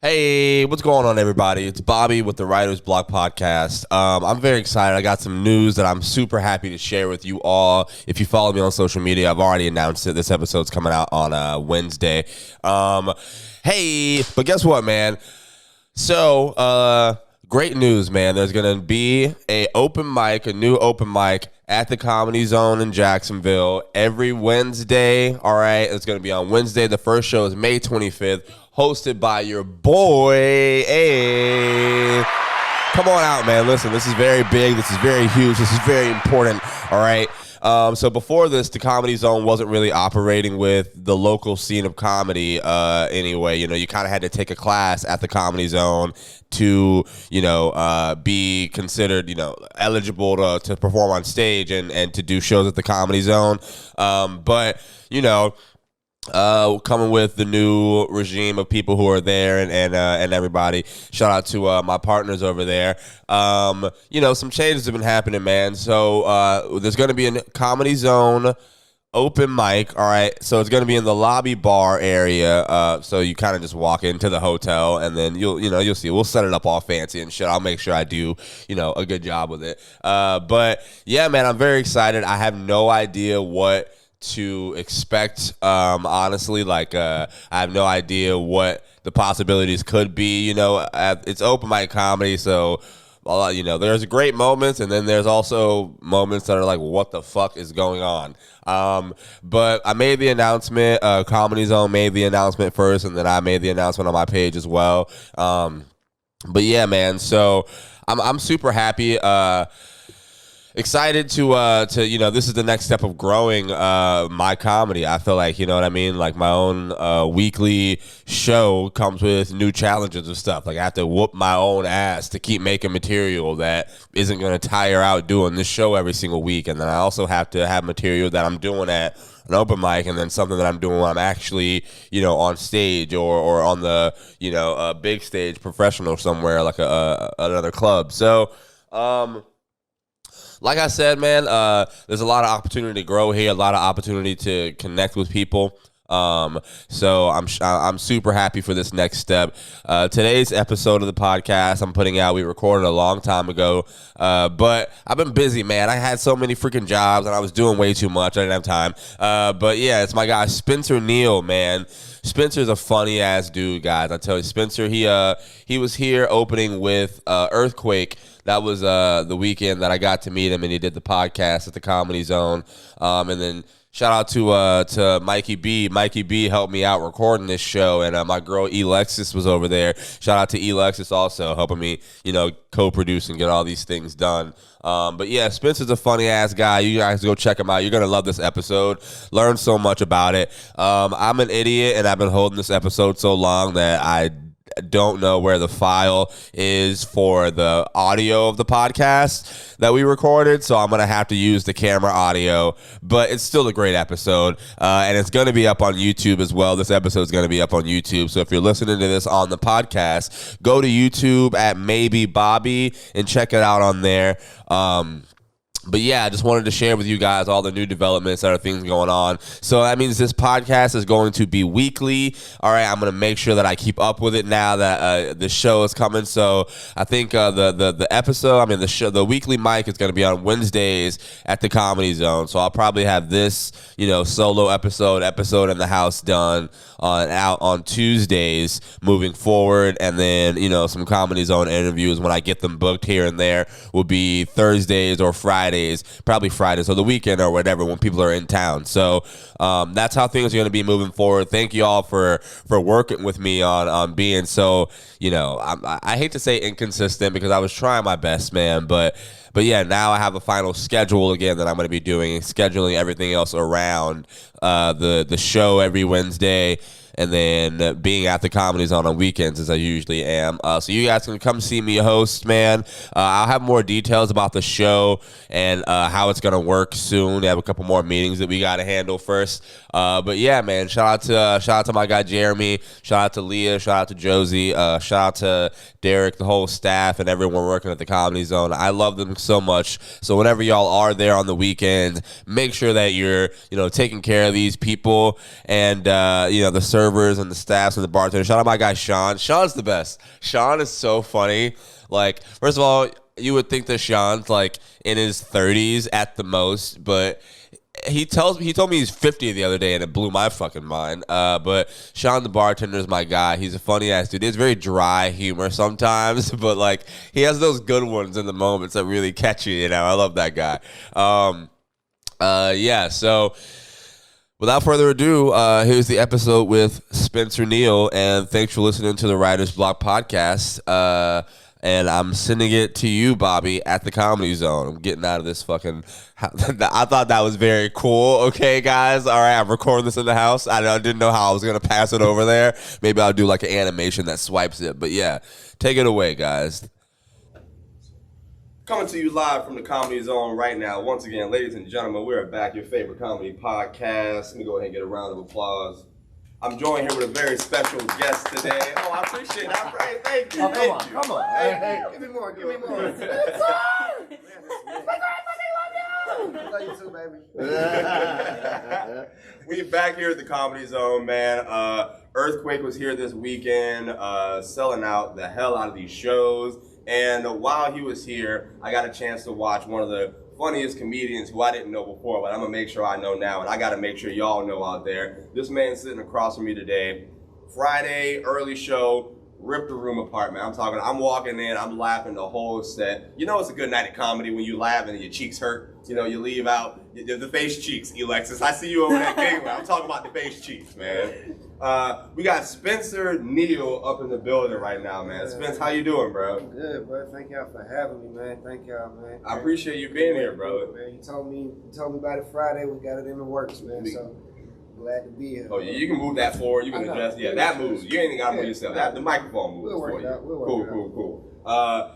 Hey, what's going on, everybody? It's Bobby with the Writer's Block Podcast. I'm very excited. I got some news that I'm super happy to share with you all. If you follow me on social media, I've already announced it. This episode's coming out on Wednesday. Hey, but guess what, man? So, great news, man. There's going to be a new open mic at the Comedy Zone in Jacksonville every Wednesday. All right, it's going to be on Wednesday. The first show is May 25th. Hosted by your boy. Hey, come on out, man. Listen, this is very big. This is very huge. This is very important. All right. So before this, the Comedy Zone wasn't really operating with the local scene of comedy anyway. You know, you kind of had to take a class at the Comedy Zone to, be considered, eligible to perform on stage and to do shows at the Comedy Zone. But coming with the new regime of people who are there and everybody. Shout out to my partners over there. Some changes have been happening, man. So there's going to be a Comedy Zone open mic. All right, so it's going to be in the lobby bar area. So you kind of just walk into the hotel, and then you'll see. We'll set it up all fancy and shit. I'll make sure I do a good job with it. But yeah, man, I'm very excited. I have no idea what to expect, honestly. I have no idea what the possibilities could be. It's open mic comedy, so there's great moments, and then there's also moments that are like, what the fuck is going on? But I made the announcement. Comedy Zone made the announcement first, and then I made the announcement on my page as well. But yeah, man, so I'm super happy. Excited to this is the next step of growing my comedy. I feel like, like my own weekly show comes with new challenges and stuff. Like, I have to whoop my own ass to keep making material that isn't going to tire out doing this show every single week. And then I also have to have material that I'm doing at an open mic, and then something that I'm doing when I'm actually, on stage or on the, big stage, professional somewhere, like another club. So, like I said, man, there's a lot of opportunity to grow here, a lot of opportunity to connect with people. So I'm super happy for this next step. Today's episode of the podcast I'm putting out, we recorded a long time ago, but I've been busy, man. I had so many freaking jobs, and I was doing way too much. I didn't have time. But yeah, it's my guy Spencer Neal, man. Spencer's a funny ass dude, guys. I tell you, Spencer, he was here opening with Earthquake. That was the weekend that I got to meet him, and he did the podcast at the Comedy Zone. And then shout out to Mikey B. Mikey B helped me out recording this show, and my girl Alexis was over there. Shout out to Alexis also helping me, co-produce and get all these things done. But yeah, Spencer's a funny ass guy. You guys go check him out. You're gonna love this episode. Learn so much about it. I'm an idiot, and I've been holding this episode so long that I don't know where the file is for the audio of the podcast that we recorded, so I'm gonna have to use the camera audio, but it's still a great episode, and it's gonna be up on YouTube as well. This episode is gonna be up on YouTube, so if you're listening to this on the podcast, go to YouTube at Maybe Bobby and check it out on there. But yeah, I just wanted to share with you guys all the new developments that are things going on. So that means this podcast is going to be weekly. All right, I'm going to make sure that I keep up with it now that the show is coming. So I think the episode, the weekly mic is going to be on Wednesdays at the Comedy Zone. So I'll probably have this, solo episode in the house done out on Tuesdays moving forward, and then some Comedy Zone interviews when I get them booked here and there will be Thursdays or Fridays, probably Fridays or the weekend or whatever when people are in town. So that's how things are going to be moving forward. Thank you all for working with me on being so, I hate to say inconsistent because I was trying my best, man, but yeah, now I have a final schedule again that I'm going to be doing and scheduling everything else around the show every Wednesday, and then being at the Comedy Zone on weekends as I usually am. So you guys can come see me host, man. I'll have more details about the show and how it's going to work soon. I have a couple more meetings that we got to handle first. But yeah, man, shout out to my guy Jeremy. Shout out to Leah. Shout out to Josie. Shout out to Derek, the whole staff, and everyone working at the Comedy Zone. I love them so much. So whenever y'all are there on the weekend, make sure that you're taking care of these people, and the service servers and the staffs and the bartenders. Shout out my guy Sean. Sean's the best. Sean is so funny. Like, first of all, you would think that Sean's like in his 30s at the most, but he told me he's 50 the other day, and it blew my fucking mind. But Sean the bartender is my guy. He's a funny ass dude. It's very dry humor sometimes, but like he has those good ones in the moments that really catch you. You know, I love that guy. Yeah. So without further ado, here's the episode with Spencer Neal, and thanks for listening to the Writer's Block podcast. And I'm sending it to you, Bobby, at the Comedy Zone. I'm getting out of this fucking... I thought that was very cool. Okay, guys? All right, I'm recording this in the house. I didn't know how I was going to pass it over there. Maybe I'll do like an animation that swipes it. But yeah, take it away, guys. Coming to you live from the Comedy Zone right now. Once again, ladies and gentlemen, we're back, your favorite comedy podcast. Let me go ahead and get a round of applause. I'm joined here with a very special guest today. Oh, I appreciate that. Thank you. Oh, come on. Hey, Give me more. Give me more. Love you too, baby. We back here at the Comedy Zone, man. Earthquake was here this weekend, selling out the hell out of these shows. And while he was here, I got a chance to watch one of the funniest comedians who I didn't know before, but I'm gonna make sure I know now, and I gotta make sure y'all know out there. This man sitting across from me today, Friday, early show, ripped the room apart, man. I'm walking in, I'm laughing the whole set. You know it's a good night of comedy when you laugh and your cheeks hurt. You know, you leave out the face cheeks, Alexis. I see you over that thing, man. I'm talking about the face cheeks, man. We got Spencer Neal up in the building right now, man. Spence, how you doing, bro? I'm good, bro. Thank y'all for having me, man. Thank y'all, man. I appreciate you being here, brother. Man, you told me about it Friday. We got it in the works, man. So glad to be here. Oh yeah, you can move that forward. You can adjust. Yeah, that moves. You ain't even gotta move yourself. The microphone moves for you. Cool.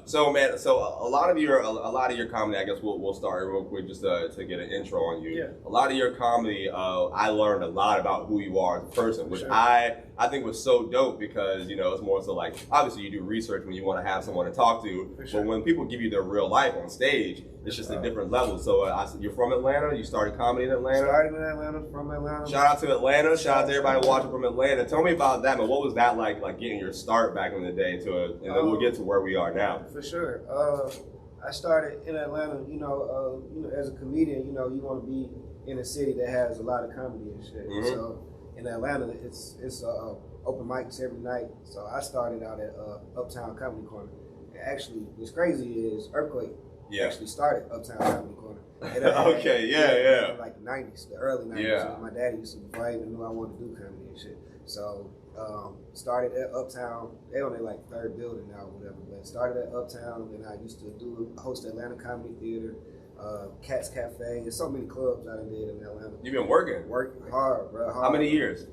So man, a lot of your comedy, I guess we'll start real quick just to get an intro on you. Yeah. A lot of your comedy, I learned a lot about who you are as a person, which I think was so dope because, you know, it's more so like, obviously you do research when you want to have someone to talk to, but when people give you their real life on stage, it's just a different level. So you're from Atlanta. You started comedy in Atlanta. Started in Atlanta, from Atlanta. Shout out to Atlanta. Shout out to everybody watching from Atlanta. Tell me about that, man. What was that like getting your start back in the day and then we'll get to where we are now. For sure. I started in Atlanta, you know, as a comedian, you know, you want to be in a city that has a lot of comedy and shit. Mm-hmm. So in Atlanta, it's open mics every night. So I started out at Uptown Comedy Corner. And actually, what's crazy is Earthquake actually started Uptown Comedy Corner. Okay, yeah. Like the 90s, the early 90s. Yeah. My daddy used to, before I even knew I wanted to do comedy and shit. So started at Uptown. They on their like third building now or whatever. But started at Uptown. Then I used to host Atlanta Comedy Theater, Cat's Cafe. There's so many clubs I done did in Atlanta. You've been working hard, bro. How many years?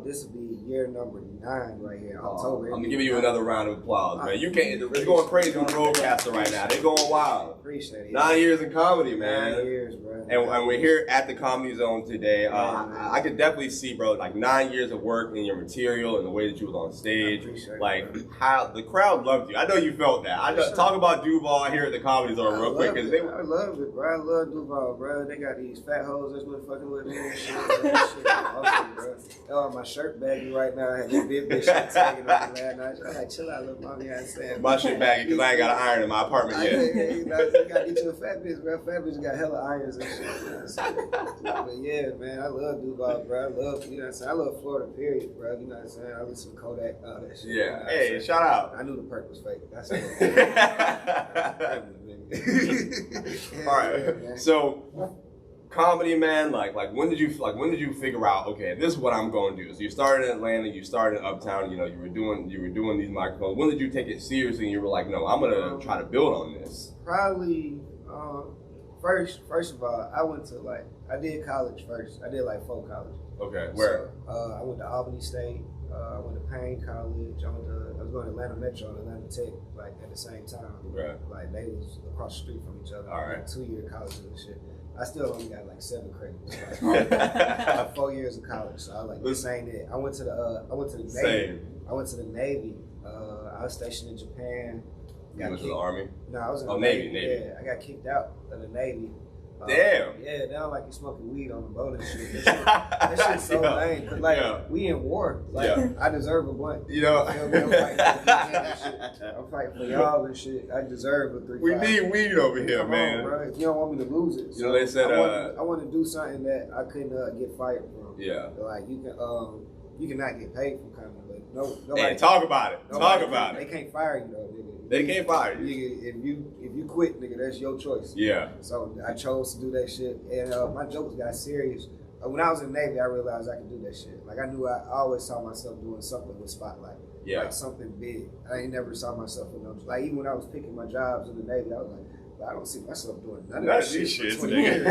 This will be year number 9 right here. October. I'm gonna give you another round of applause, man. You can't. It's going crazy on the Roadcaster right now. They're going wild. Appreciate it. 9 years in comedy, man. 9 years, bro. And we're here at the Comedy Zone today. I could definitely see, bro, like 9 years of work in your material and the way that you was on stage. Like how the crowd loved you. I know you felt that. Talk about Duval here at the Comedy Zone real quick. I love it, bro. I love Duval, bro. They got these fat hoes that's been fucking with me and shit. Awesome, bro. Oh, my shirt baggy right now. I had this big bitch shit tagging on me last night. I had chill out, little mommy. I said my shit baggy because I ain't got an iron in my apartment yet. You gotta get you a fat bitch, bro. Fat bitch got hella irons and shit. But yeah, man, I love Duval, bro. I love, you know what I'm saying? I love Florida, period, bro. You know what I'm saying? I listen to Kodak, all that shit. Yeah. You know hey, shout out. I knew the perk was fake. That's it. All right. Yeah, so comedy, man, like when did you figure out, okay, this is what I'm going to do? So you started in Atlanta, you started in Uptown, you know, you were doing these microphones. When did you take it seriously and you were like, no, I'm gonna try to build on this? Probably first of all, I did college first. I did like 4 colleges. Okay, where? So, I went to Albany State. I went to Payne College. I was going to Atlanta Metro and Atlanta Tech, like at the same time. Okay. Like they was across the street from each other. All right. 2-year colleges and shit. I still only got like 7 credits. Like 4 years of college. So I was like, this ain't it. I went to the Navy. Same. I went to the Navy. I was stationed in Japan. You went to the Army? No, I was in the Navy. Yeah, I got kicked out of the Navy. Damn. Yeah, they don't like you smoking weed on the boat and shit. That shit's so lame. Cause like we in war. Like I deserve a blunt. You know. I'm fighting for y'all and shit. I deserve a 3-5. We need weed over here, Come man. on, bro. If you don't want me to lose it. You know, they said I want to do something that I couldn't get fired from. Yeah. Like you cannot get paid from comedy, but nobody. Hey, talk about it. Talk about They it. can't fire you though, nigga. They can't fire you. Nigga, if you quit, nigga, that's your choice. Yeah. So I chose to do that shit, and my jokes got serious. When I was in the Navy, I realized I could do that shit. Like I knew I always saw myself doing something with Spotlight. Yeah. Like something big. I ain't never saw myself in those. Like even when I was picking my jobs in the Navy, I was like, I don't see myself doing none of this shit for 20 years. I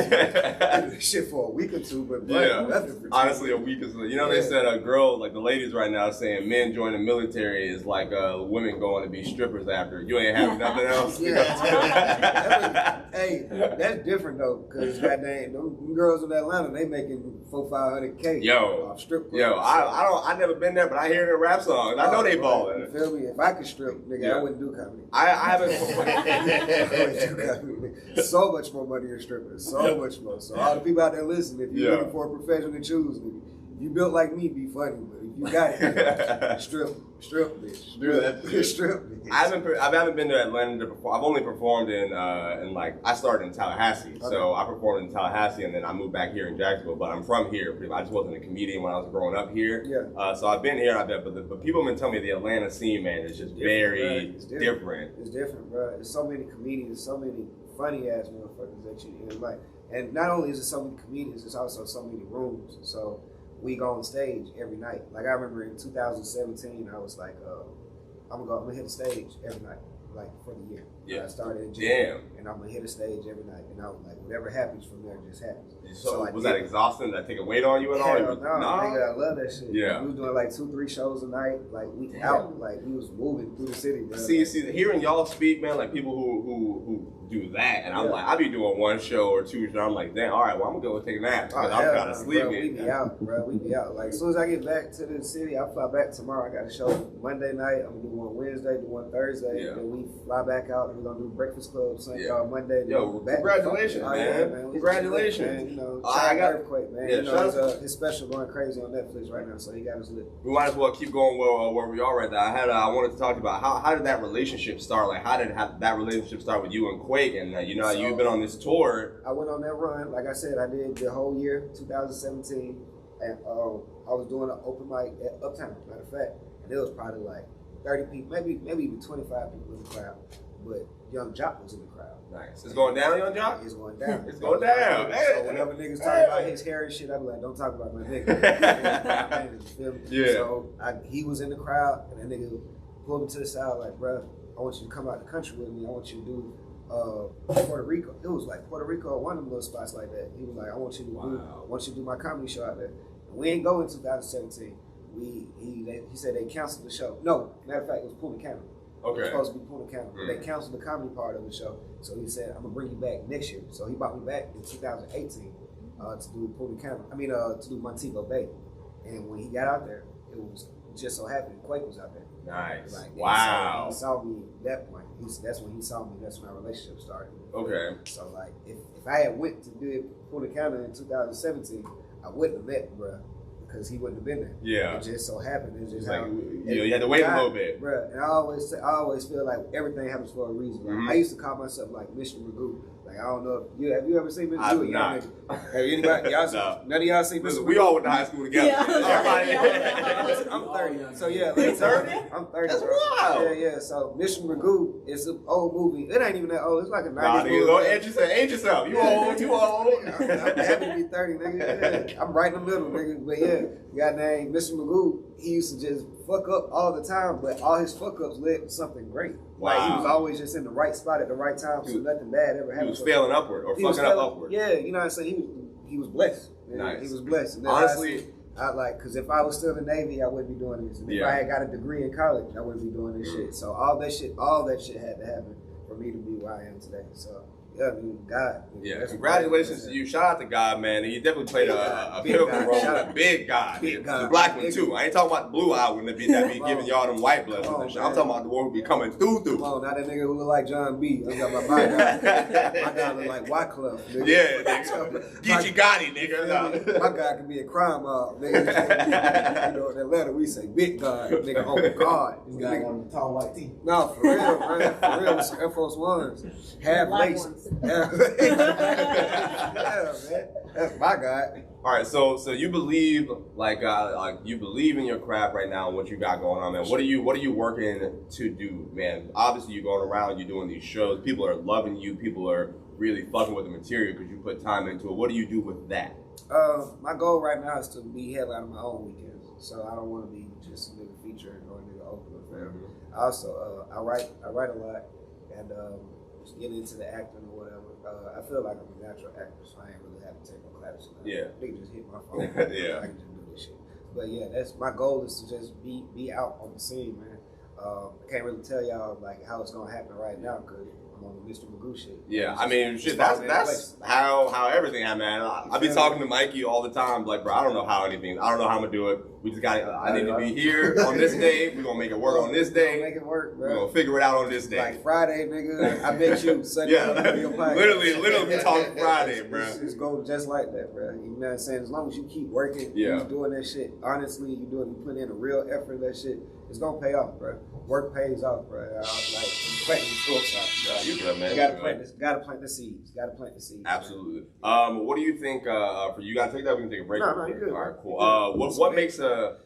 do this shit for a week or two, but nothing for honestly, a week is. You know, they said a girl, like the ladies right now, saying men join the military is like women going to be strippers after. You ain't having nothing else. Hey, that's different though, because goddamn, them girls in Atlanta, they making $400-500K. Off strip clubs. I never been there, but I hear their rap songs. I know they balling. You feel me? If I could strip, nigga, I wouldn't do comedy. I haven't. So much more money in strippers. So much more. So all the people out there listening, if you're looking for a profession to choose, nigga, if you built like me, be funny. But if you got it, strip, bitch. Strip, bitch. I haven't been to Atlanta to perform. I've only performed in like I started in Tallahassee, so I performed in Tallahassee, and then I moved back here in Jacksonville. But I'm from here. I just wasn't a comedian when I was growing up here. Yeah. So I've been here. I bet, but people have been telling me the Atlanta scene, man, is just very different. It's different, bro. There's so many comedians, so many funny ass motherfuckers that you like, and not only is it so many comedians, it's also so many rooms. So we go on stage every night. Like I remember in 2017, I was like, I'm gonna hit the stage every night, like for the year. Yeah. I started in January, and I'm gonna hit a stage every night. And I was like, whatever happens from there just happens. So was that exhausting? Did that take a weight on you at all? No, nigga, I love that shit. Yeah. We was doing like 2-3 shows a night. Like we out, like we was moving through the city. Bro. See, hearing y'all speak, man, like people who do that, and I'm like, I be doing one show or two, and I'm like, damn, all right, well, I'm gonna go take a nap because I'm kind of sleepy. We be out, bro. We be out. Like as soon as I get back to the city, I fly back tomorrow. I got a show Monday night. I'm gonna do one Wednesday, do one Thursday, then we fly back out. And we're gonna do Breakfast Club Sunday, Monday. Yo, congratulations, man. Congratulations. Man. You know, I got Earthquake, man. You know, his special going crazy on Netflix right now, so he got us lit. We might as well keep going where we are right now. I wanted to talk about how did that relationship start? Like, how did that relationship start with you and Quake? And you've been on this tour. I went on that run. Like I said, I did the whole year, 2017, and I was doing an open mic at Uptown, matter of fact, and it was probably like 30 people, maybe even 25 people in the crowd, but Young Jock was in the crowd. Nice. It's going down, Young Jock? It's going down. It's going down. So whenever niggas talk about his hair and shit, I be like, don't talk about my nigga. You feel me? Yeah. So he was in the crowd, and that nigga pulled me to the side like, bro, I want you to come out the country with me. I want you to do Puerto Rico. It was like Puerto Rico, one of them little spots like that. He was like, I want you to do my comedy show out there. And we ain't go in 2017. He said they canceled the show. No, matter of fact, it was Punta Cana. Okay. It was supposed to be Punta Cana. But they canceled the comedy part of the show. So he said, I'm gonna bring you back next year. So he brought me back in 2018 to do Punta Cana. to do Montego Bay. And when he got out there, it was just so happened Quake was out there. Nice. Like, wow. He saw me at that point. That's when he saw me. That's when our relationship started. Okay. So like, if I had went to do Punta Cana in 2017, I wouldn't have met bruh, because he wouldn't have been there. Yeah. It just so happened. It's just like, you had to wait a little bit. Bruh, and I always feel like everything happens for a reason. Like, I used to call myself like Mr. Magoo. Like, I don't know if have you ever seen Mr. Magoo? Not. Have anybody? Y'all none of y'all seen Mr. Magoo? We all went to high school together. Yeah. I'm 30. So yeah. You 30? I'm 30. That's wild. Yeah. So Mr. Magoo is an old movie. It ain't even that old. It's like a 90s movie. Don't age yourself. You old. I'm happy to be 30, nigga. Yeah. I'm right in the middle, nigga. But yeah, guy named Mr. Magoo, he used to just fuck up all the time, but all his fuck ups led to something great. Wow. Like, he was always just in the right spot at the right time, so nothing bad ever happened. He was failing upward or fucking up upward. Yeah, you know what I'm saying? He was blessed. Nice. He was blessed. And honestly, because if I was still in the Navy, I wouldn't be doing this. And if I had got a degree in college, I wouldn't be doing this shit. So all that shit had to happen for me to be where I am today. So Yeah, dude, God. Yeah, That's congratulations to you. Shout out to God, man. He definitely played a pivotal role. A big God. The black one, too. I ain't talking about the blue eye when that be giving y'all them white bloods and shit. I'm talking about the one who be coming through. Come on, not that nigga who look like John B. I got my guy. My guy look like Wyclef, nigga. Yeah, nigga. Geechee Gotti, nigga. My guy can be a crime mob, nigga. You know, in Atlanta, we say big God, nigga, oh God. This guy got on the tall white tee. No, for real, man. For real, it's Air Force Ones. Half lace. Yeah, man. That's my guy. All right, so you believe like you believe in your craft right now and what you got going on, man. What are you working to do, man? Obviously, you're going around, you're doing these shows. People are loving you. People are really fucking with the material because you put time into it. What do you do with that? My goal right now is to be headlining my own weekends. So I don't want to be just a nigga featuring or a nigga opener. I also I write a lot and just get into the acting or whatever. I feel like I'm a natural actor, so I ain't really have to take no classes. Yeah. They can just hit my phone. Yeah. I can just do this shit. But yeah, that's my goal is to just be out on the scene, man. I can't really tell y'all like how it's gonna happen right now because I'm on the Mr. Magoo shit. Yeah, I mean, shit. That's how everything happened, man. I be talking to Mikey all the time, like, bro, I don't know how I'm gonna do it. We just got. I need to be here on this day. We're gonna make it work on this day. Make it work, bro. We're gonna figure it out on this day. Like Friday, nigga. I bet you. Sunday, yeah, literally, we talking Friday, bro. It's going just like that, bro. You know what I'm saying? As long as you keep working, you doing that shit. Honestly, you put in a real effort in that shit. It's gonna pay off, bro. Work pays off, bro. Like planting full stop. You good, man. You gotta plant the seeds. Absolutely. What do you think? For you, gotta take that. We can take a break. No, you're good. All right, cool.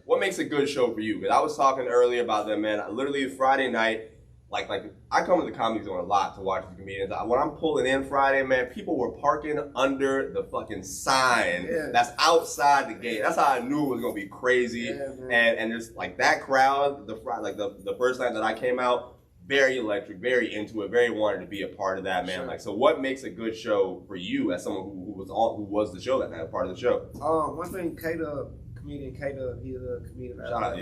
What makes a good show for you? Because I was talking earlier about that, man. Literally Friday night, like I come to the Comedy Zone a lot to watch the comedians. When I'm pulling in Friday, man, people were parking under the fucking sign that's outside the gate. That's how I knew it was gonna be crazy. And there's like that crowd. The first night that I came out. Very electric, very into it, very wanted to be a part of that, man. Sure. Like, so what makes a good show for you as someone who was the show that night, part of the show? One thing, comedian K-Dub, he's a comedian. Shout out,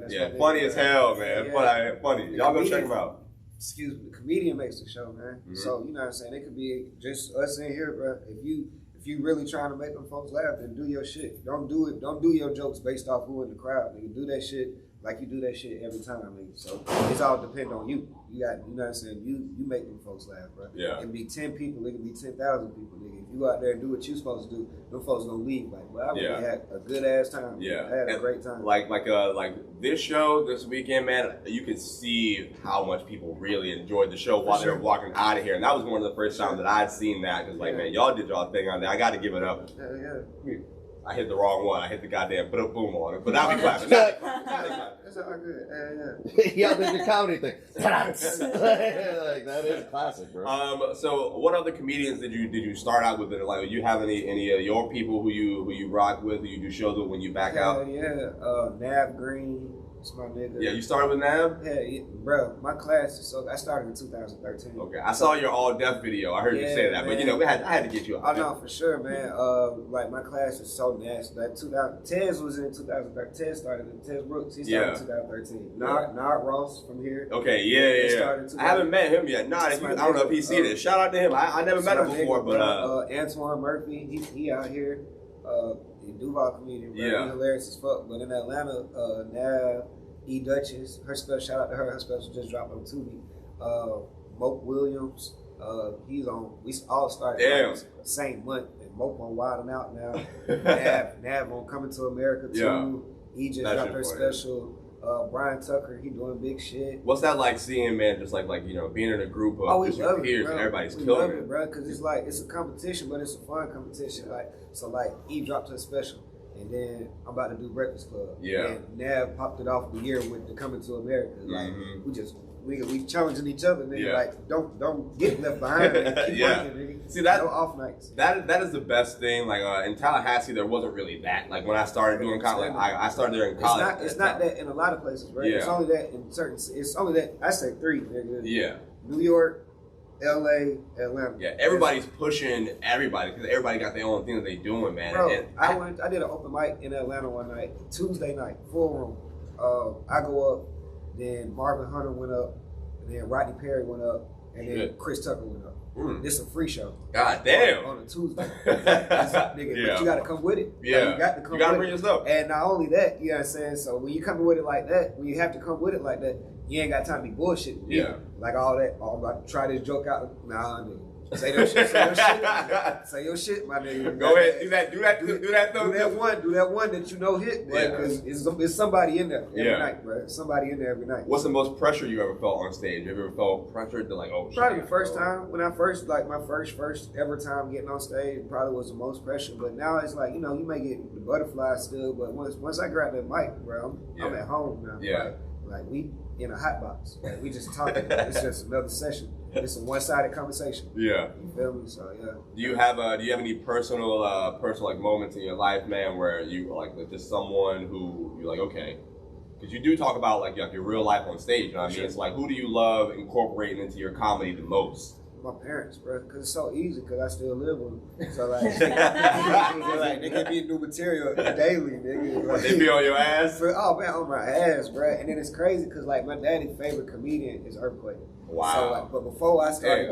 yeah, funny as hell, man. Funny. Y'all go check him out. Excuse me, the comedian makes the show, man. Mm-hmm. So you know what I'm saying? It could be just us in here, bro. If you really trying to make them folks laugh, then do your shit. Don't do your jokes based off who in the crowd. Nigga, do that shit like you do that shit every time, nigga. So it's all depend on you. You know what I'm saying? You make them folks laugh, bro. Yeah. It can be 10 people, it can be 10,000 people, nigga. If you go out there and do what you supposed to do, them folks gonna leave like, well, I really had a good ass time. Yeah. I had a great time. Like this show this weekend, man, you could see how much people really enjoyed the show while they were walking out of here. And that was one of the first times that I'd seen that. Cause like, man, y'all did y'all thing on there. I got to give it up. Yeah. I hit the wrong one. I hit the goddamn put a boom on it. But I'll be clapping. That's all good. Y'all did the comedy thing. Like that is classic, bro. So what other comedians did you start out with? Like, do you have any of your people who you rock with, who you do shows with when you back out? Yeah. Nav Green. That's my nigga. Yeah, you started with Nav? Yeah, bro. My class I started in 2013. Okay, I saw your all deaf video. I heard you say that, man. But you know, I had to get you out. Oh no, for sure, man. Like my class is so nasty. That Tez was in 2013. Tez started in Tez Brooks. He started in 2013. Nard Ross from here. Okay, yeah. I haven't met him yet. I don't know if he's seen it. Shout out to him. I never met him before, but Antoine Murphy, he out here. Duval comedian, bro. He's hilarious as fuck. But in Atlanta, Nav, E. Duchess, her special, shout out to her. Her special just dropped on Tubi. Moke Williams, he's on. We all started the same month. And Moke on Wild 'N Out now. Nav on Coming to America too. Yeah. He just dropped her special. Brian Tucker, he doing big shit. What's that like seeing, man? Just like being in a group of your peers and everybody's killing it, bro. Because it's like it's a competition, but it's a fun competition. Like E dropped her special, and then I'm about to do Breakfast Club. Yeah. And Nav popped it off the year with the Coming to America. Like we challenging each other, nigga. Like don't get left behind. Keep working, nigga. See that no off nights. That is the best thing. Like in Tallahassee, there wasn't really that. Like when I started doing comedy, I started there in college. It's not that in a lot of places, right? Yeah. It's only that in certain. It's only that I say 3, nigga. Yeah. New York, LA, Atlanta. Yeah, everybody's pushing everybody because everybody got their own thing that they doing, man. Bro, I did an open mic in Atlanta one night, Tuesday night, full room. I go up, then Marvin Hunter went up, and then Rodney Perry went up, and then Chris Tucker went up. This is a free show. God damn. On a Tuesday. Nigga, but you got to come with it. Yeah. You got to come you gotta with bring it. your stuff. And not only that, you know what I'm saying? So when you come with it like that, when you have to come with it like that, you ain't got time to be bullshit. Yeah. Like all that, I'm about to try this joke out. Nah, nigga. Say your shit, say your shit. Say your shit, my nigga. Go ahead, do that Do that one that you know hit, bro. Because it's somebody in there every night, bro. Somebody in there every night. What's the most pressure you ever felt on stage? Have you ever felt pressured to like, oh shit? Probably the first time, when I first, like my first ever time getting on stage, probably was the most pressure. But now it's like, you know, you may get the butterflies still, but once I grab that mic, bro, I'm at home now. Yeah. Like we in a hot box. Like we just talking. It's just another session. It's a one-sided conversation. Yeah. You feel me? So yeah. Do you have any personal like moments in your life, man, where you like just someone who you're like, okay, because you do talk about like your real life on stage. You know what I mean? It's like, who do you love incorporating into your comedy the most? My parents, bro, because it's so easy. Because I still live with them. So like, they give me new material daily, nigga. Like, They be on your ass. Oh man, on my ass, bro. And then it's crazy because like my daddy's favorite comedian is Earthquake. Wow. So like, but before I started,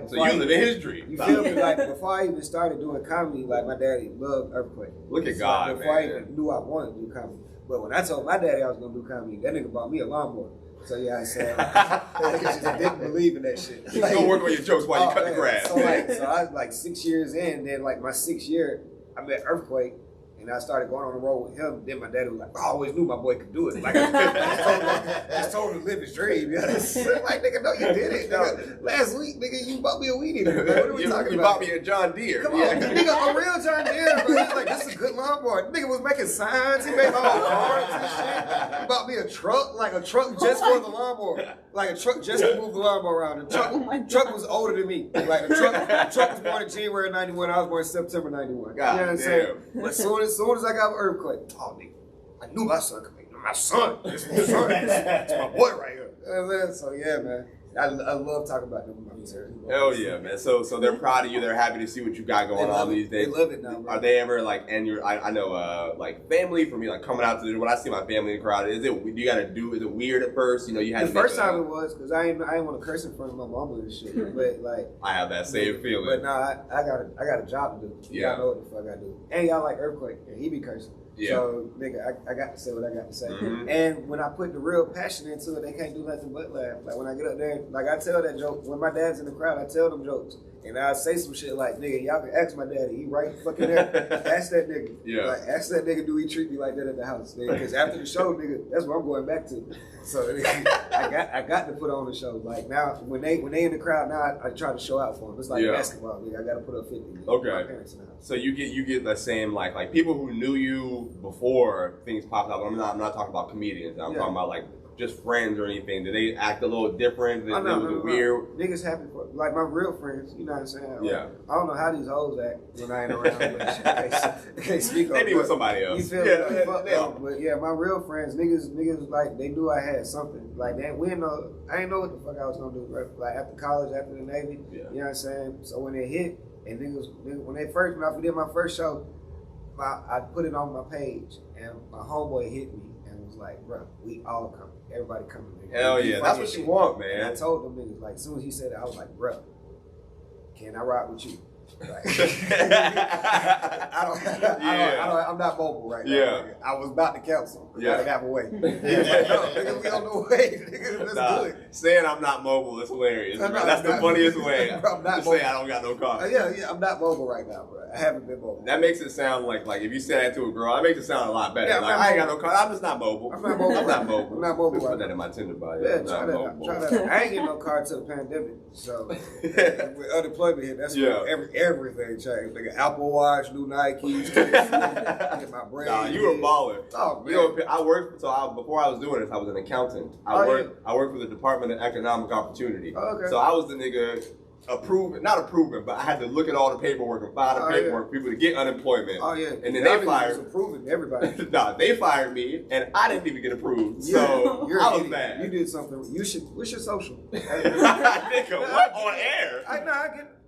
so you live in his dream. You feel me? Like before I even started doing comedy, like my daddy loved Earthquake. Look at so, God, like, before man. I even knew I wanted to do comedy. But when I told my daddy I was gonna do comedy, that nigga bought me a lawnmower. So yeah, I said, I just didn't believe in that shit. You go work on your jokes while you cut the grass. So I was like 6 years in, then like my 6th year, I met Earthquake, and I started going on the road with him. Then my daddy was like, I always knew my boy could do it. Like I just told him to live his dream. You know? Like, nigga, no, you did it. Nigga. Last week, nigga, you bought me a weed eater. Like, what are we talking about? You bought me a John Deere. Come on, nigga, a real John Deere, bro. He's like, this is a good lawnmower. Nigga was making signs. He made my own cards and shit. He bought me a truck, like a truck just for the lawnmower. Like a truck just to move the lawnmower around. The truck was older than me. Like the truck was born in January 91. I was born in September 91. God, you know what I'm saying? But as soon as I got an earthquake, oh nigga, I knew my son could make it. My son. It's my son. It's my boy right here. You know what I'm saying? So yeah, man. I love talking about them movies. Hell yeah, man. So they're proud of you. They're happy to see what you got going on these days. They love it now, bro. Are they ever like, and I know like family for me, like coming out to the, when I see my family in the crowd, is it weird at first? You know, you had the first time it was, because I ain't want to curse in front of my mama and shit. But like, I have that same feeling. But nah, I got a job to do. Yeah. I know what the fuck I do. And y'all like Earthquake, and he be cursing. Yeah. So, nigga, I got to say what I got to say. Mm-hmm. And when I put the real passion into it, they can't do nothing but laugh. Like, when I get up there, like, I tell that joke. When my dad's in the crowd, I tell them jokes. And I say some shit like, nigga, y'all can ask my daddy. He right fucking there. Ask that nigga. Yeah. Like, ask that nigga, do he treat me like that at the house? Because after the show, nigga, that's what I'm going back to. So, I got to put on the show. Like, now, when they in the crowd, now I try to show out for them. It's like basketball, nigga. I got to put up 50. Nigga. Okay. My parents in the house. So you get the same like people who knew you before things popped up. I'm not talking about comedians. I'm talking about like just friends or anything. Do they act a little different? Than weird? Niggas happy for like my real friends. You know what I'm saying? Like, yeah. I don't know how these hoes act when I ain't around. They can't speak. They be with somebody else. You feel me? But yeah, my real friends, niggas like they knew I had something. Like I ain't know what the fuck I was gonna do. Right? Like after college, after the Navy. Yeah. You know what I'm saying? So when it hit. And when I did my first show, I put it on my page, and my homeboy hit me and was like, "Bro, we all coming. Everybody coming." Nigga. Hell yeah, that's what you want, man. And I told them niggas, like, as soon as he said it, I was like, "Bro, can I rock with you?" Like, I'm not mobile right now. Yeah. I was about to cancel. Yeah. I got away. Nigga, we on the way. Nigga, let's do it. Saying I'm not mobile is hilarious. That's the funniest way. I'm not to say I don't got no car. Yeah, I'm not mobile right now, bro. I haven't been mobile. That makes it sound like if you say that to a girl, that makes it sound a lot better. Yeah, like I ain't got no car. I'm just not mobile. I'm not mobile. I'm not mobile. I'm not mobile. Put that in my Tinder bio. Yeah, try that. I ain't getting no car till the pandemic. So with unemployment here, that's where everything changed. Like an Apple Watch, new Nikes, get my brain. Nah, you were a baller. Oh man. You know, I worked. Before I was doing this, I was an accountant. I worked for the Department of Economic Opportunity. Oh, okay. So I was the nigga. Not approving, but I had to look at all the paperwork and file the paperwork for people to get unemployment. Oh yeah. And then they fired. Approving everybody. Nah, they fired me, and I didn't even get approved. So I was mad. You did something. What's your social? Nigga, what on air?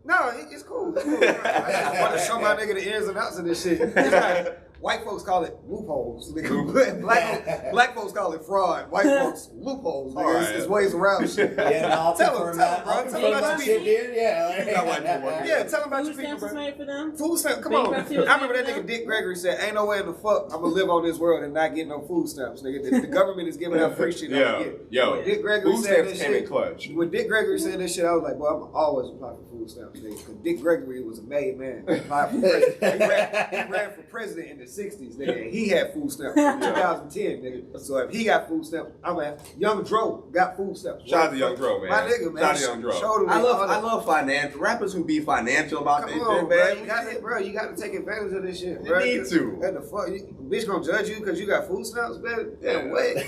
No, it's cool. It's cool. I just want to show my nigga the ins and outs of this shit. It's like, White folks call it loopholes. Black folks call it fraud. White folks loopholes. Nigga. Right. It's ways around shit. Yeah, no, I'll Tell confirm them, that. bro. I'll Tell them confirm about that your shit, people. dude. Yeah. Got white people working. Yeah, tell them about Food your people, stamps was bro. made for them. Food stamps, come on. Bankruptcy was I remember made that for nigga them. Dick Gregory said, "Ain't no way in the fuck I'm gonna live on this world and not get no food stamps, nigga. The government is giving out free shit. Yeah, yo, When Dick Gregory food said stamps this came in shit. clutch. When Dick Gregory said this shit, I was like, "Boy, I'm always applying for food stamps, nigga." Because Dick Gregory was a made man. He applied for president. He ran for president in the '60s, nigga. And he had food stamps in 2010, nigga. So if he got food stamps, I'm like, Young Dro got food stamps. Shout out to Young Dro, man. My nigga, man. Shout out to Young Dro. Showed him I all that. love financial rappers who be financial about Come this on, shit, bro. man. You got to, bro. You got to take advantage of this shit, You bro. need to. What the fuck? Bitch gonna judge you because you got food stamps, man? Yeah. Wait.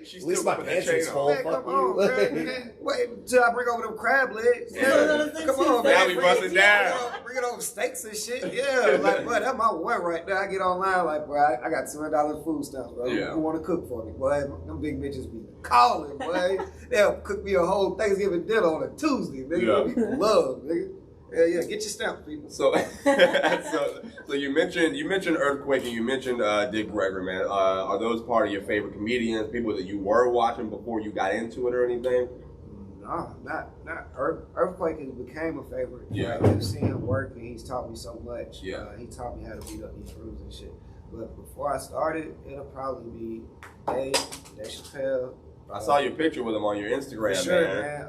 She's At least still my putting that pantry's chain full. on. Man, Fuck come on, you. man. Wait until I bring over them crab legs. Yeah. Come on, man. Now we busting down. Bring it over steaks and shit. Yeah, like, bro, that's my one right there. I get online, like, bro, I got $200 food stamps, bro. Yeah. Who want to cook for me? Boy, them big bitches be calling, boy. They'll cook me a whole Thanksgiving dinner on a Tuesday, nigga. Yeah. Love, nigga. Yeah, get your stamps, people. So, so you mentioned Earthquake and you mentioned Dick Gregory, man. Are those part of your favorite comedians? People that you were watching before you got into it or anything? No, not Earthquake has became a favorite. Yeah. Like, I've seen him work and he's taught me so much. Yeah. He taught me how to beat up these rooms and shit. But before I started, it'll probably be Dave Chappelle. I saw your picture with him on your Instagram, For sure, man.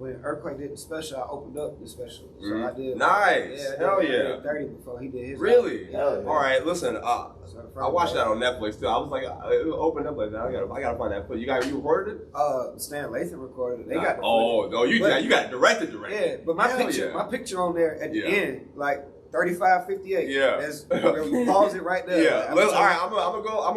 When Earthquake did the special, I opened up the special. So I did. Nice. Hell I yeah. did 30 before he did his. Really? Yeah. All right, listen. I watched that on Netflix too. I was like, it opened up like that. I gotta find that footage. You recorded it? Stan Lathan recorded it. They got the footage. Oh, no, you But- got it directed. Yeah, but my Hell picture, yeah. my picture on there at the Yeah. end, like 35:58. Yeah. That's you pause it right there. Yeah. Like, All right, I'm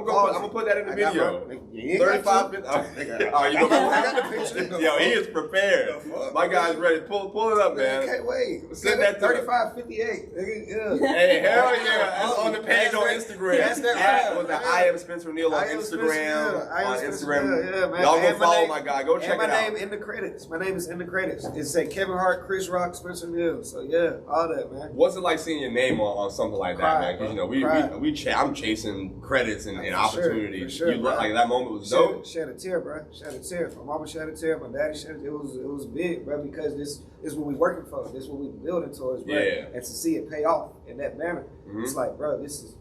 gonna put that in the video. 35 minutes. Oh, you go. I got the picture. Yo, he is prepared. The fuck, My guy's ready. Pull it up, Man, man. can't wait. Send that to 35:58. Nigga, yeah. Hey, hell yeah. That's on the page on Instagram. That's that At, rap, was the man. I am Spencer Neal on I am Spencer Instagram. Neal. I am On Spencer Instagram. Neal, yeah, man. Y'all go And my follow name- my guy. Go check and it my name out. in the credits. My name is in the credits. It say Kevin Hart, Chris Rock, Spencer Neal. So yeah, all that, man. What's it like seeing your name on something like that, Cry, man? Because you know I'm chasing credits and For sure, opportunities. for sure, You look bro. like that moment was dope. Shed a tear, bro. Shed a tear. My mama shed a tear. My daddy shed a tear. It was big, bro, because this is what we working for. This is what we building towards, bro. Yeah. And to see it pay off in that manner, Mhm. it's like, bro, this is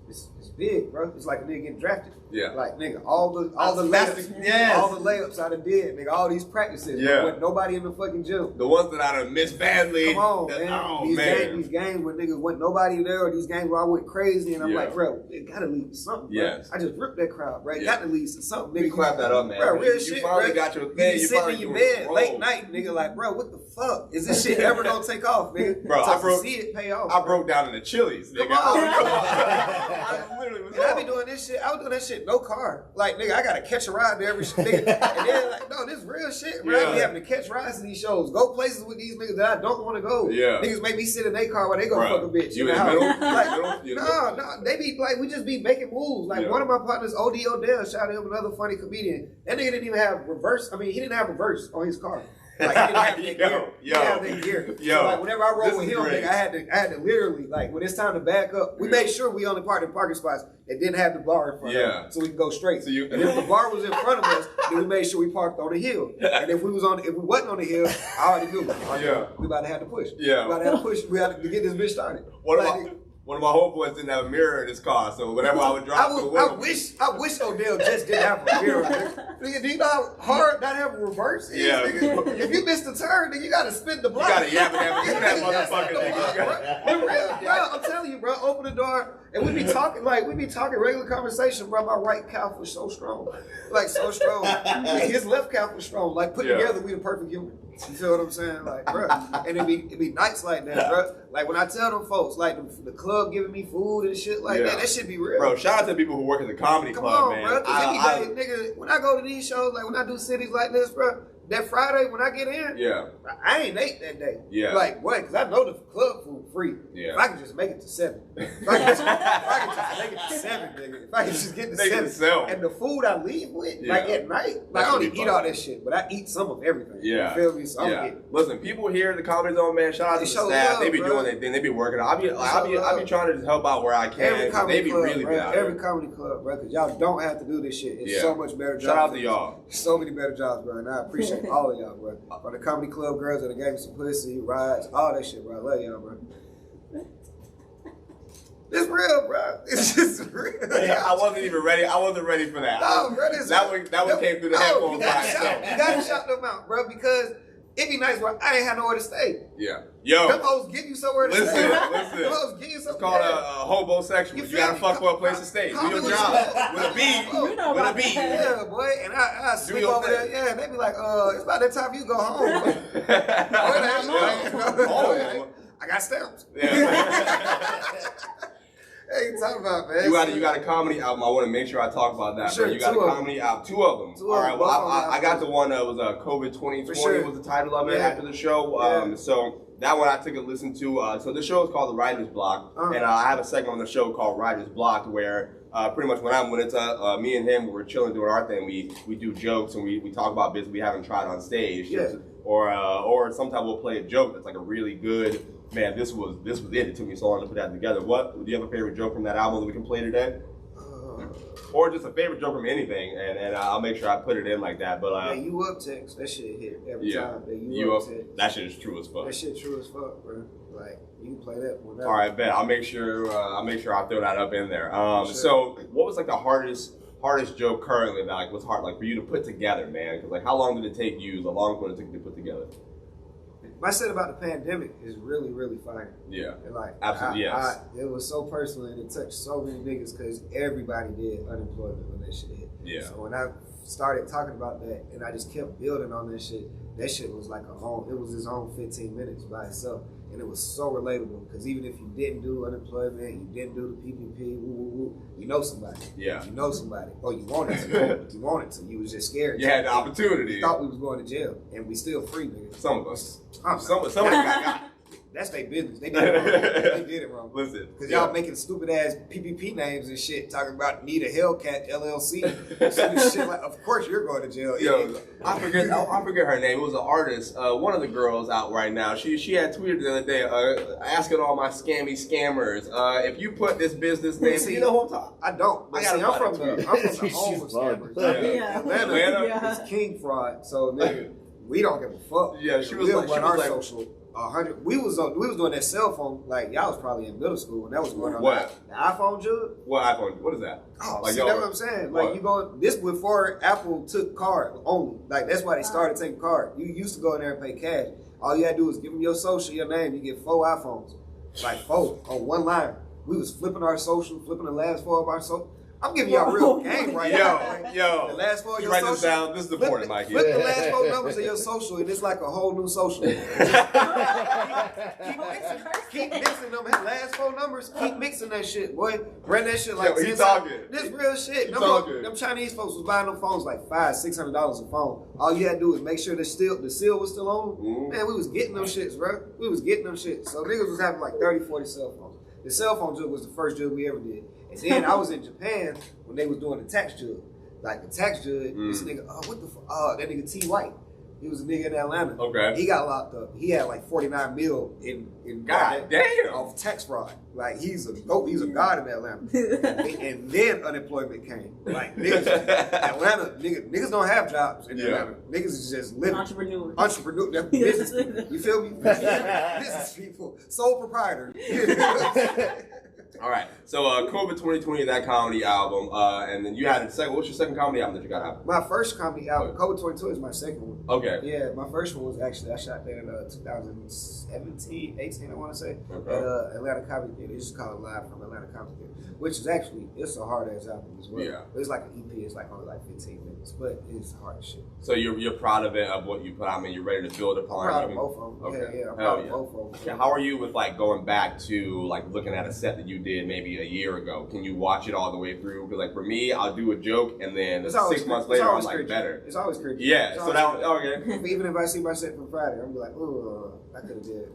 big, bro. It's like a nigga getting drafted. Yeah. Like, nigga, all the That's- layups, yes. all the layups I done did, nigga, all these practices, Yeah. with nobody in the fucking gym. The ones that I done missed badly. Come on, that- man. Oh, these man. these games where niggas wasn't nobody there, or these games where I went crazy, and I'm Yeah. like, bro, it gotta lead to something. Bro. Yes. I just ripped that crowd, bro. It Yeah. got to lead to something, We nigga. clap that up, man. Bro, real You shit, finally bro. got your You thing. be You sitting finally in your doing bed it. late night, nigga, like, bro, what the fuck? Is this shit ever gonna take off, nigga? Bro, So I broke- to see it pay off. I broke down in the Chili's, nigga. Come on. I literally was And I be doing this shit. I was doing that shit no car. Like, nigga, I gotta catch a ride to every shit. Nigga. And then, like, no, this real shit, bro. I be Yeah. having to catch rides to these shows. Go places with these niggas that I don't want to go. Yeah. Niggas make me sit in their car while they go Bruh, fuck a bitch. you in the in house. middle? Like, Middle? You in no, they be like, we just be making moves. Like, Yeah. one of my partners, OD Odell, shout out him, another funny comedian. That nigga didn't even have reverse. I mean, he didn't have reverse on his car. Like, he didn't have that gear. He didn't have that gear. Yo. So, like, whenever I This roll with is him, great. nigga, I had to literally, like, when it's time to back up, we Yeah. made sure we only parked in parking spots that didn't have the bar in front Yeah. of us, so we can go straight. So you- and if the bar was in front of us, then we made sure we parked on the hill. And if we wasn't on the hill, I already knew. Yeah. We about to have to push. Yeah. We about to have to push. We had to get this bitch started. One of my homeboys didn't have a mirror in his car, so whenever I would drive to I work, wish Odell just didn't have a mirror. Nigga, do you know how hard not having reverse is? Yeah. Nigga? If you miss the turn, then you gotta spin the block. you gotta yap that motherfucker, nigga. For real, bro. I'm telling you, bro. Open the door, and we be talking regular conversation, bro. My right calf was so strong, like so strong. And his left calf was strong. Like put Yeah. together, we the perfect human. You feel what I'm saying, like, bro? And it be nights like that, bro. Like when I tell them folks, like the club giving me food and shit like that shit be real. Bro, shout out to people who work at the comedy Come club, on, man. bro. Cause nigga, when I go to these shows, like when I do cities like this, bro, that Friday when I get in, I ain't ate that day. Yeah. Like, what? Because I know the club food free. Yeah. If I can just make it to 7. If I can just make it to 7, nigga. If I can just get to 7. And the food I leave with, like at night, like I don't even eat all that shit, but I eat some of everything. Yeah. You feel me? So I'm Listen, people here at the Comedy Zone, man, shout out to the staff. They be doing their thing. They be working. I be trying to just help out where I can. They be really good out every comedy club, bro, because y'all don't have to do this shit. It's so much better jobs. Shout out to y'all. So many better jobs, bro, and I appreciate all of y'all, bro. From the comedy club girls that gave me some pussy, rides, all that shit, bro. I love y'all, bro. It's real, bro. It's just real. Yeah, I wasn't even ready. I wasn't ready for that. No, bro, that one came through the headphones by itself. You gotta shout them out, bro, because it'd be nice, bro. I ain't have nowhere to stay. Yeah. Yo. Them hoes give you somewhere to stay. Listen. Them hoes give you something. It's called a homosexual. You gotta fuck for a place to stay. Do your job. With a B. With a B. Yeah, boy. And I sleep over there. Yeah, and they be like, it's about that time you go home. Home. I got stamps. Yeah. Hey, talk about, man. You got a comedy album. I want to make sure I talk about that. Sure, you got a comedy album. 2 of them. All right. Well, I got the one that was COVID 2020 was the title of it after the show. So that one I took a listen to. So the show is called The Writer's Block, and I have a segment on the show called Writer's Block where pretty much when it's me and him, we're chilling doing our thing. We do jokes and we talk about business we haven't tried on stage. Yeah. Or sometimes we'll play a joke that's like a really good. Man, this was it. It took me so long to put that together. Do you have a favorite joke from that album that we can play today? Or just a favorite joke from anything, and I'll make sure I put it in like that. But you up text, that shit hit every time. You up text. That shit is true as fuck. That shit true as fuck, bro. Like you can play that whenever. All right, bet. I'll make sure I throw that up in there. So what was like the hardest joke currently that like was hard like for you to put together, man? Because like how long did it take you? The longest one it took you to put together? My shit about the pandemic is really, really funny. Yeah. And like, absolutely, yes. It was so personal and it touched so many niggas because everybody did unemployment when that shit hit. Yeah. So when I started talking about that and I just kept building on that shit was like it was his own 15 minutes by itself. And it was so relatable because even if you didn't do unemployment, you didn't do the PPP, you know somebody. Yeah. You know somebody. Or you wanted to. You wanted to. You was just scared. You had the opportunity. You thought we was going to jail and we still free, nigga. Some of us. Somebody got That's their business. They did it wrong. They did it wrong. Listen. Because y'all making stupid ass PPP names and shit, talking about Need a Hellcat LLC. Shit like, of course you're going to jail. Yo, I forget her name. It was an artist. One of the girls out right now. She had tweeted the other day, asking all my scammers, if you put this business name, you know who I'm talking. I don't. But I'm from the home of scammers. Atlanta is king fraud. So nigga, we don't give a fuck. Yeah, she was like, social. 100. We was doing that cell phone like y'all was probably in middle school when that was going on. What? The iPhone jug? What iPhone? What is that? Oh, like, see, that's what I'm saying. Like you go this before Apple took card only. Like that's why they started taking card. You used to go in there and pay cash. All you had to do is give them your social, your name. You get 4 iPhones, like 4 on one line. We was flipping our social, flipping the last 4 of our social. I'm giving y'all real game right now. Yo, the last 4 of your write social. This down. This is important, Mikey. Flip the last 4 numbers of your social, and it's like a whole new social. keep mixing them. His last 4 numbers. Keep mixing that shit, boy. Run that shit like. He talking. This real shit. Them Chinese folks was buying them phones like $500-$600 a phone. All you had to do was make sure the seal was still on them. Mm-hmm. Man, we was getting them shits, bro. We was getting them shits. So niggas was having like 30, 40 cell phones. The cell phone jug was the first jug we ever did. And then I was in Japan when they was doing the tax jug. Like the tax jug, this nigga, that nigga T. White. He was a nigga in Atlanta. Okay. He got locked up. He had like 49 mil in God damn off tax fraud. Like he's a god in Atlanta. And then unemployment came. Like niggas, Atlanta, niggas don't have jobs in Atlanta. Niggas is just living. Entrepreneur. Business people. You feel me? Business people. Sole proprietor. All right. So COVID 2020, that comedy album, and then you had a second. What's your second comedy album that you got out? My first comedy album, COVID 2020, is my second one. Okay. Yeah, my first one was actually I shot that in 2017, 18, I want to say, at Atlanta Comedy Theater. It's just called Live from Atlanta Comedy Theater, which is actually it's a hard ass album as well. Yeah. It's like an EP. It's like only like 15 minutes, but it's hard as shit. So you're proud of it, of what you put out. I mean, you're ready to build upon. I'm proud of both of them. Okay. Yeah, I'm proud of both of them. Okay. How are you with like going back to like looking at a set that you did did maybe a year ago? Can you watch it all the way through? Because like for me, I'll do a joke and then 6 months later I'm like better. It's always crazy. Yeah. So that okay. Even if I see my set from Friday, I'm like, oh, I could have did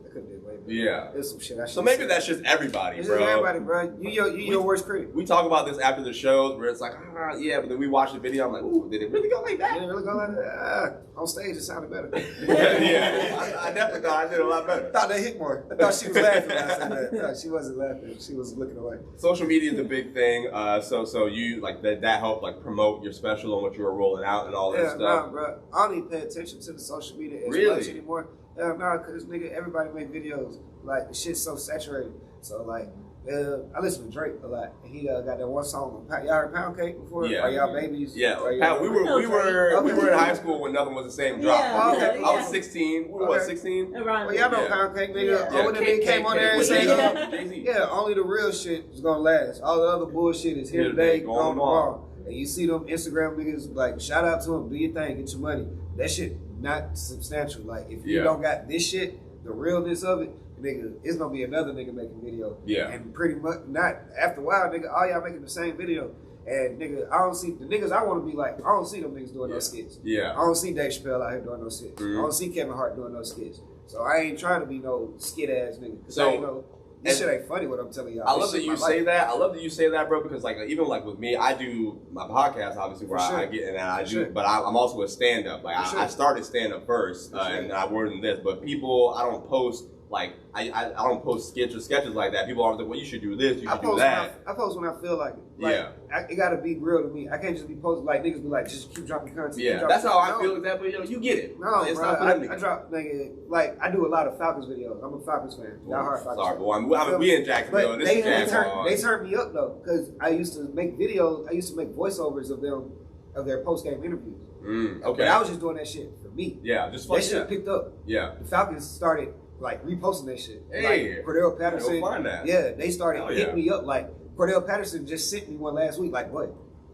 way better. Yeah. There's some shit I should. So maybe that's just everybody, it's bro. Just everybody, bro. You your worst critic. We talk about this after the shows where it's like, yeah, but then we watch the video. I'm like, ooh, did it really go like that? Did it really go like that? On stage, it sounded better. Yeah. I definitely thought I did a lot better. I thought that hit more. I thought she was laughing when I said that. No, she wasn't laughing. She was looking away. Social media is a big thing. So you like that helped like promote your special and what you were rolling out and all that stuff. Nah, bro. I don't even pay attention to the social media as much anymore. Nah, cause nigga, everybody make videos. Like the shit's so saturated. So like, I listen to Drake a lot. And he got that one song. Y'all heard Pound Cake before? Yeah. Are y'all babies? Yeah. Y'all we were in high school when nothing was the same drop. Yeah, okay. I was 16. We were what, 16? Around Well, y'all know Yeah. Pound Cake, nigga. Yeah. When the nigga came on there and with said, Jay-Z. yeah, only the real shit is gonna last. All the other bullshit is here today, gone tomorrow. And you see them Instagram niggas, like, shout out to them, do your thing, get your money. That shit not substantial. Like, if you don't got this shit, the realness of it, nigga, it's gonna be another nigga making video. Yeah. And pretty much, not after a while, nigga, all y'all making the same video. And nigga, I don't see the niggas I want to be like. I don't see them niggas doing no skits. Yeah. I don't see Dave Chappelle out here doing no skits. I don't see Kevin Hart doing no skits. So I ain't trying to be no skit ass nigga. So I ain't no, this shit ain't funny what I'm telling y'all. I love that you say that. I love that you say that, bro, because like even like with me, I do my podcast obviously where I get in and I do, but I'm also a stand up. Like I started stand up first, and I worked in this. But people, I don't post. Like I don't post skits or sketches like that. People always like, well, you should do this, you should do that. I post when I feel like it. Like, it gotta be real to me. I can't just be posting like niggas be like, just keep dropping content. Yeah, that's how I feel exactly. You know, you get it. No, it's bro, not I drop nigga, like I do a lot of Falcons videos. I'm a Falcons fan. Y'all heard Falcons. Sorry, boy. We in Jacksonville. But This is Jacksonville. they turned me up though, because I used to make videos. I used to make voiceovers of them, of their post game interviews. Okay. But I was just doing that shit for me. Yeah, just that shit picked up. Yeah. The Falcons started like reposting that shit. Hey, like Cordell Patterson. find that. Yeah, they started hitting me up. Like Cordell Patterson just sent me one last week. Like, what?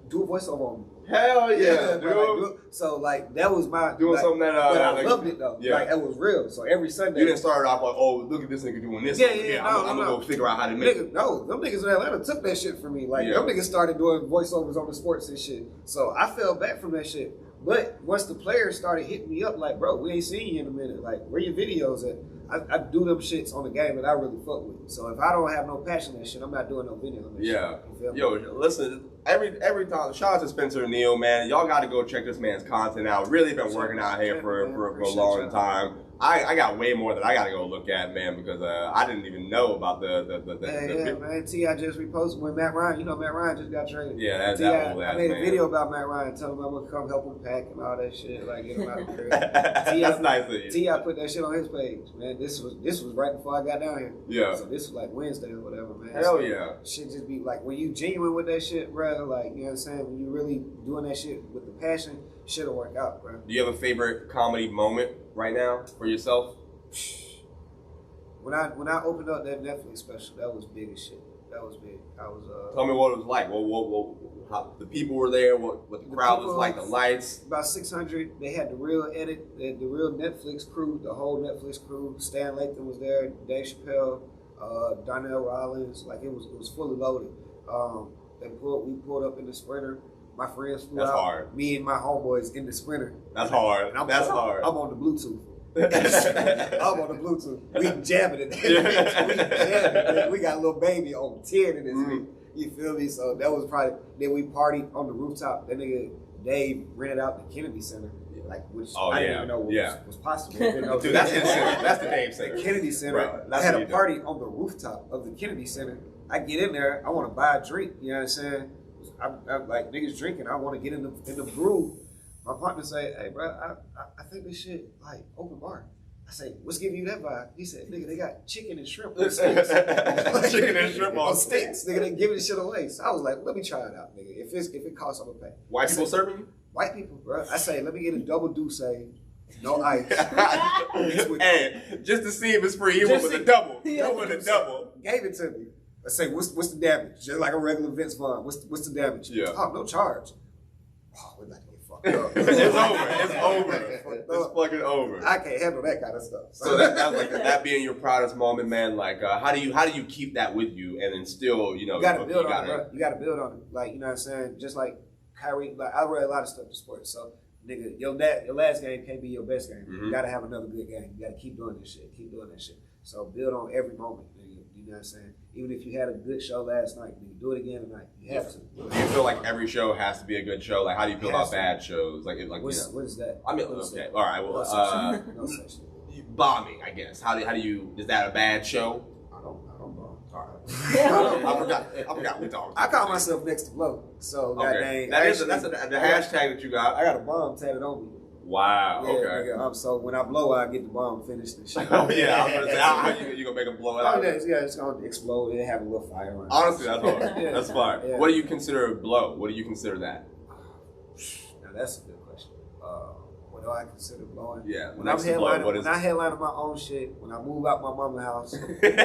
Do a voiceover on me. Hell yeah, bro, like, so like that was my doing something that I like, loved it though. Yeah. Like it was real. So every Sunday you didn't start off like, oh, look at this nigga doing this. I'm gonna go figure out how to make it. No, them niggas in Atlanta took that shit from me. Like them niggas started doing voiceovers on the sports and shit. So I fell back from that shit. But once the players started hitting me up, like, bro, we ain't seen you in a minute. Like, where your videos at? I do them shits on the game that I really fuck with. So if I don't have no passion in that shit, I'm not doing no video on that shit. Yo, listen, every time, shout out to Spencer and Neal, man. Y'all got to go check this man's content out. Really been working out here for a long time. I got way more that I got to go look at, man, because I didn't even know about man. T.I. just reposted with Matt Ryan. You know Matt Ryan just got traded. Yeah, that's that old ass I made a man. video about Matt Ryan, telling him I'm going to come help him pack and all that shit, like get him out of the crib. That's nice of you. T.I. put that shit on his page, man. This was right before I got down here. Yeah. So this was like Wednesday or whatever, man. Hell yeah. Shit just be like, when you genuine with that shit, bro, like, you know what I'm saying? When you really doing that shit with the passion, shit'll work out, bro. Do you have a favorite comedy moment right now for yourself? When I opened up that Netflix special, that was big as shit. That was big. I was Tell me what it was like. How the people were there. What the crowd was like. The lights. About 600. They had the real edit, the real Netflix crew, the whole Netflix crew. Stan Lathan was there. Dave Chappelle, Donnell Rollins. Like it was fully loaded. We pulled up in the Sprinter. My friends flew out. Hard. Me and my homeboys in the Sprinter. That's hard. That's hard. I'm on the Bluetooth. I'm on the Bluetooth. We jamming it. We got a little baby on 10 in this week. You feel me? So that was probably. Then we partied on the rooftop. That nigga Dave rented out the Kennedy Center, like which I didn't even know was possible. Dude, that's his center. That's the Dave Center. The Kennedy Center. I had a party on the rooftop of the Kennedy Center. I get in there. I want to buy a drink. You know what I'm saying? I'm like niggas drinking. I want to get in the groove. My partner say, "Hey, bro, I think this shit like open bar." I say, "What's giving you that vibe?" He said, "Nigga, they got chicken and shrimp on sticks." Chicken and shrimp on sticks. Nigga, they giving this shit away. So I was like, "Let me try it out, nigga. If it costs, I'm gonna pay." White people serving you? White people, bro. I say, "Let me get a double douce, no ice." Hey, just to see if it's free, he went with a double. He went with a double. Gave it to me. I say, "What's the damage?" Just like a regular Vince Vaughn. What's the damage? Yeah. Oh, no charge. Oh, we're about to get fucked It's over. It's over. It's fucking over. I can't handle that kind of stuff. So that's like that being your proudest moment, man. Like, how do you keep that with you and then still, you know, you gotta build on it, bro. You gotta build on it. Like, you know what I'm saying? Just like Kyrie, like I read a lot of stuff in sports. So, nigga, your last game can't be your best game. You gotta have another good game. You gotta keep doing this shit. Keep doing that shit. So build on every moment, nigga. You know what I'm saying? Even if you had a good show last night, nigga, do it again tonight. You have to. Do you feel like every show has to be a good show? Like, how do you feel about bad shows? Like, what is that? I mean, okay, all right. Well, no such bombing, I guess. How do you? Is that a bad show? I don't bomb. All right. I forgot we talked. I call myself next to blow. So okay. that's the hashtag that you got. I got a bomb tatted on me. Wow. Yeah, okay. Nigga, so when I blow, I get the bomb finished and shit. Oh yeah, I was gonna say how you gonna make them blow out? Oh, yeah, it's gonna explode and have a little fire on it. Honestly, that's hard. That's fire. Yeah. What do you consider a blow? What do you consider that? Now that's a good question. What do I consider blowing? Yeah. When I headline my own shit, when I move out my mama's house, when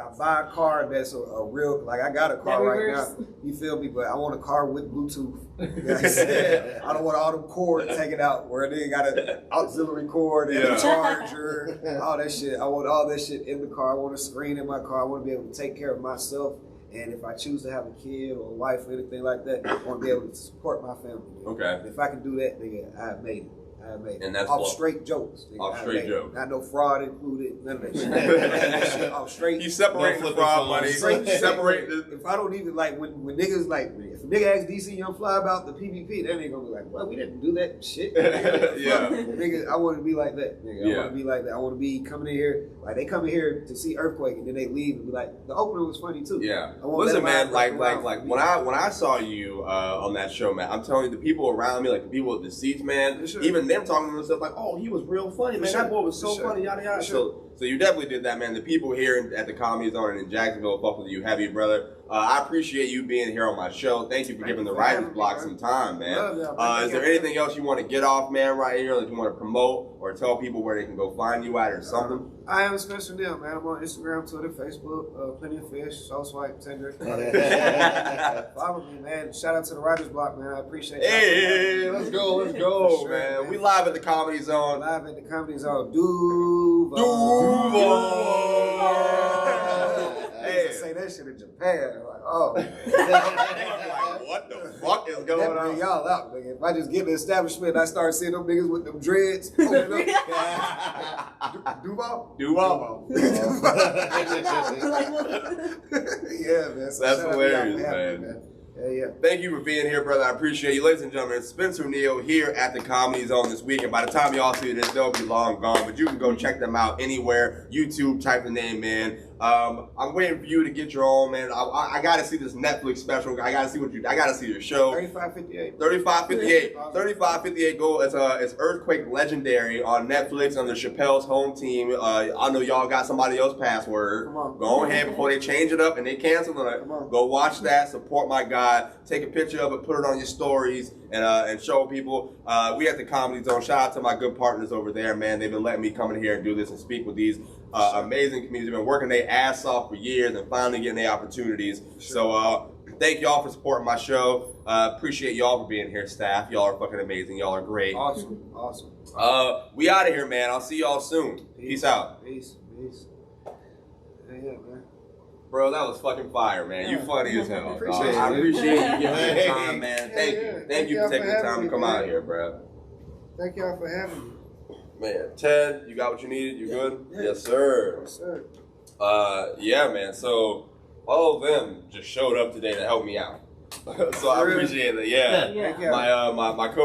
I buy a car that's a real, like I got a car right now, you feel me? But I want a car with Bluetooth. You know what I'm saying? I don't want all them cords taken out where they got an auxiliary cord and a charger, all that shit. I want all that shit in the car. I want a screen in my car. I want to be able to take care of myself. And if I choose to have a kid or a wife or anything like that, I want to be able to support my family. Nigga. Okay. And if I can do that, nigga, I've made it. And that's off straight jokes. Nigga. Off straight jokes. Not no fraud included. None of that shit. Off straight. You separate the fraud money. Separate the. If I don't even like when niggas like if a nigga asks DC Young Fly about the PvP, then they gonna be like, well, we didn't do that shit. Yeah. Nigga, I want to be like that. Nigga, Yeah. I want to be like that. I want to be coming in here like they come in here to see Earthquake and then they leave and be like, the opener was funny too. Yeah. Listen, man. Like when I saw you on that show, man, I'm telling you, the people around me, like the people at the seats, man, even them talking to themselves like, oh, he was real funny, man. That boy was so funny, yada yada. So you definitely did that, man. The people here at the Comedy Zone and in Jacksonville fuck with you heavy, brother. I appreciate you being here on my show. Thank you for giving the Writers Block some time, man. Is there anything else you want to get off, man, right here that you want to promote or tell people where they can go find you at or something? I am Spencer Neal, man. I'm on Instagram, Twitter, Facebook, Plenty of Fish, Soul Swipe, Tinder. Follow me, man. Shout out to the Writers Block, man. I appreciate it. Hey, let's go, sure, man. We live at the Comedy Zone. Live at the Comedy Zone. Duval. Hey, say that shit in Japan. Like, oh. Like, what the fuck is going on? Y'all out, nigga. If I just get in the establishment and I start seeing them niggas with them dreads, Duval? Duval. Yeah, man. So that's hilarious, man. Yeah. Thank you for being here, brother. I appreciate you. Ladies and gentlemen, Spencer Neal here at the Comedy Zone this week. And by the time y'all see this, they'll be long gone. But you can go check them out anywhere. YouTube, type the name in. I'm waiting for you to get your own, man. I gotta see this Netflix special. I gotta see your show. 3558. 3558. 3558 Go. It's Earthquake Legendary on Netflix under Chappelle's home team. I know y'all got somebody else's password. Come on. Go ahead before they change it up and they cancel it. Go watch that. Support my guy. Take a picture of it. Put it on your stories and show people. We at the Comedy Zone. Shout out to my good partners over there, man. They've been letting me come in here and do this and speak with these amazing comedians. They've been working their ass off for years and finally getting their opportunities. So thank y'all for supporting my show. Appreciate y'all for being here, staff. Y'all are fucking amazing. Y'all are great. Awesome. We out of here, man. I'll see y'all soon. Peace out. Peace. Yeah, man. Bro, that was fucking fire, man. You funny as hell. Appreciate I it. appreciate you giving me the time, man. Thank you. Thank Thank you for y'all taking for the time having to come me, out man. here, bro. Thank y'all for having me. Man, Ted, you got what you needed? You good? Yeah. Yes, sir. Yes, sir. Yeah, man. So all of them just showed up today to help me out. So I appreciate it. Yeah. Thank y'all. My co